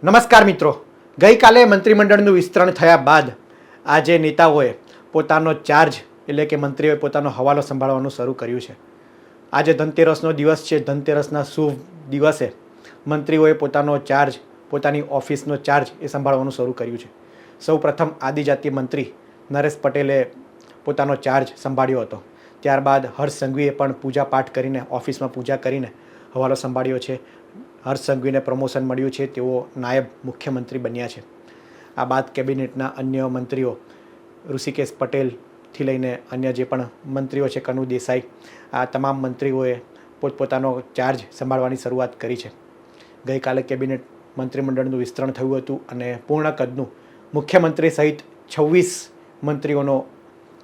નમસ્કાર મિત્રો, ગઈકાલે મંત્રીમંડળનું વિસ્તરણ થયા બાદ આજે નેતાઓએ પોતાનો ચાર્જ એટલે કે મંત્રીઓએ પોતાનો હવાલો સંભાળવાનું શરૂ કર્યું છે. આજે ધનતેરસનો દિવસ છે. ધનતેરસના શુભ દિવસે મંત્રીઓએ પોતાનો ચાર્જ, પોતાની ઓફિસનો ચાર્જ એ સંભાળવાનું શરૂ કર્યું છે. સૌપ્રથમ આદિજાતિ મંત્રી નરેશ પટેલે પોતાનો ચાર્જ સંભાળ્યો હતો. ત્યારબાદ હર્ષ સંઘવીએ પણ પૂજા પાઠ કરીને, ઓફિસમાં પૂજા કરીને હવાલો સંભાળ્યો છે. હર્ષ સંઘવીને પ્રમોશન મળ્યું છે, તેઓ નાયબ મુખ્યમંત્રી બન્યા છે. આ બાદ કેબિનેટના અન્ય મંત્રીઓ ઋષિકેશ પટેલથી લઈને અન્ય જે પણ મંત્રીઓ છે, કનુ દેસાઈ, આ તમામ મંત્રીઓએ પોતપોતાનો ચાર્જ સંભાળવાની શરૂઆત કરી છે. ગઈકાલે કેબિનેટ મંત્રીમંડળનું વિસ્તરણ થયું હતું અને પૂર્ણ કદનું મુખ્યમંત્રી સહિત 26 મંત્રીઓનો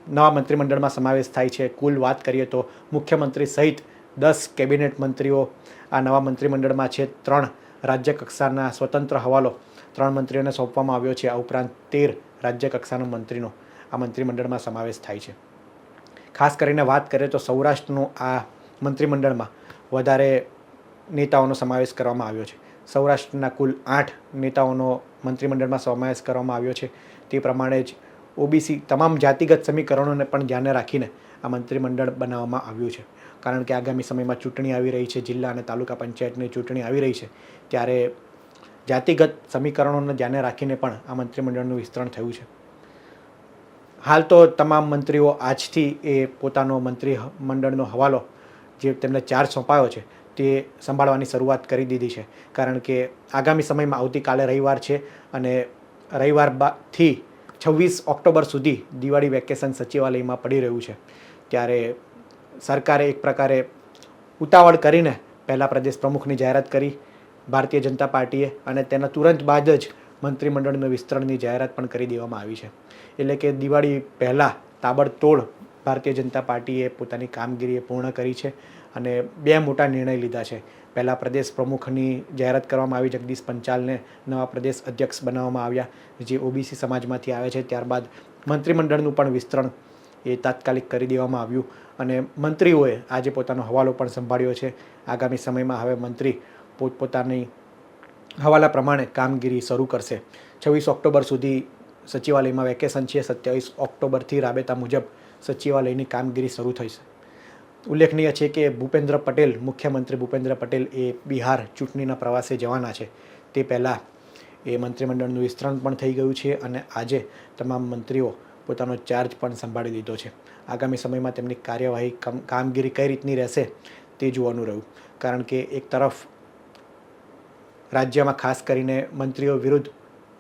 નવા મંત્રીમંડળમાં સમાવેશ થાય છે. કુલ વાત કરીએ તો મુખ્યમંત્રી સહિત 10 કેબિનેટ મંત્રીઓ આ નવા મંત્રીમંડળમાં છે. 3 રાજ્ય કક્ષાના સ્વતંત્ર હવાલો 3 મંત્રીઓને સોંપવામાં આવ્યો છે. આ ઉપરાંત 13 રાજ્ય કક્ષાના મંત્રીનો આ મંત્રીમંડળમાં સમાવેશ થાય છે. ખાસ કરીને વાત કરીએ તો સૌરાષ્ટ્રનું આ મંત્રીમંડળમાં વધારે નેતાઓનો સમાવેશ કરવામાં આવ્યો છે. સૌરાષ્ટ્રના કુલ 8 નેતાઓનો મંત્રીમંડળમાં સમાવેશ કરવામાં આવ્યો છે. તે પ્રમાણે જ ઓબીસી તમામ જાતિગત સમીકરણોને પણ ધ્યાને રાખીને આ મંત્રીમંડળ બનાવવામાં આવ્યું છે. કારણ કે આગામી સમયમાં ચૂંટણી આવી રહી છે, જિલ્લા અને તાલુકા પંચાયતની ચૂંટણી આવી રહી છે, ત્યારે જાતિગત સમીકરણોને ધ્યાને રાખીને પણ આ મંત્રીમંડળનું વિસ્તરણ થયું છે. હાલ તો તમામ મંત્રીઓ આજથી એ પોતાનો મંત્રીમંડળનો હવાલો જે તેમને ચાર્જ સોંપાયો છે તે સંભાળવાની શરૂઆત કરી દીધી છે. કારણ કે આગામી સમયમાં આવતીકાલે રવિવાર છે અને રવિવારથી 26 ઓક્ટોબર સુધી દિવાળી વેકેશન સચિવાલયમાં પડી રહ્યું છે. ત્યારે સરકારે એક પ્રકારે ઉતાવળ કરીને પહેલાં પ્રદેશ પ્રમુખની જાહેરાત કરી ભારતીય જનતા પાર્ટીએ, અને તેના તુરંત બાદ જ મંત્રીમંડળનું વિસ્તરણની જાહેરાત પણ કરી દેવામાં આવી છે. એટલે કે દિવાળી પહેલાં તાબડતોડ ભારતીય જનતા પાર્ટીએ પોતાની કામગીરી પૂર્ણ કરી છે અને 2 મોટા નિર્ણય લીધા છે. પહેલાં પ્રદેશ પ્રમુખની જાહેરાત કરવામાં આવી, જગદીશ પંચાલને નવા પ્રદેશ અધ્યક્ષ બનાવવામાં આવ્યા, જે ઓબીસી સમાજમાંથી આવે છે. ત્યારબાદ મંત્રીમંડળનું પણ વિસ્તરણ એ તાત્કાલિક કરી દેવામાં આવ્યું અને મંત્રીઓએ આજે પોતાનો હવાલો પણ સંભાળ્યો છે. આગામી સમયમાં હવે મંત્રી પોતપોતાની હવાલા પ્રમાણે કામગીરી શરૂ કરશે. 26 ઓક્ટોબર સુધી સચિવાલયમાં વેકેશન છે. 27 ઓક્ટોબરથી રાબેતા મુજબ સચિવાલયની કામગીરી શરૂ થશે. ઉલ્લેખનીય છે કે મુખ્યમંત્રી ભૂપેન્દ્ર પટેલ એ બિહાર ચૂંટણીના પ્રવાસે જવાના છે. તે પહેલાં એ મંત્રીમંડળનું વિસ્તરણ પણ થઈ ગયું છે અને આજે તમામ મંત્રીઓ પોતાનો ચાર્જ પણ સંભાળી લીધો છે. આગામી સમયમાં તેમની કાર્યવાહી, કામગીરી કઈ રીતની રહેશે તે જોવાનું રહ્યું. કારણ કે એક તરફ રાજ્યમાં ખાસ કરીને મંત્રીઓ વિરુદ્ધ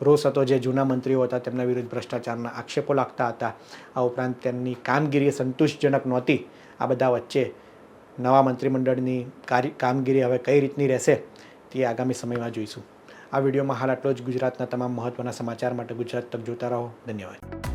રોષ હતો, જે જૂના મંત્રીઓ હતા તેમના વિરુદ્ધ ભ્રષ્ટાચારના આક્ષેપો લાગતા હતા. આ ઉપરાંત તેમની કામગીરી સંતુષ્ટજનક નહોતી. આ બધા વચ્ચે નવા મંત્રીમંડળની કામગીરી હવે કઈ રીતની રહેશે તે આગામી સમયમાં જોઈશું. આ વિડીયોમાં હાલ આટલો જ. ગુજરાતના તમામ મહત્ત્વના સમાચાર માટે ગુજરાત તક જોતા રહો. ધન્યવાદ.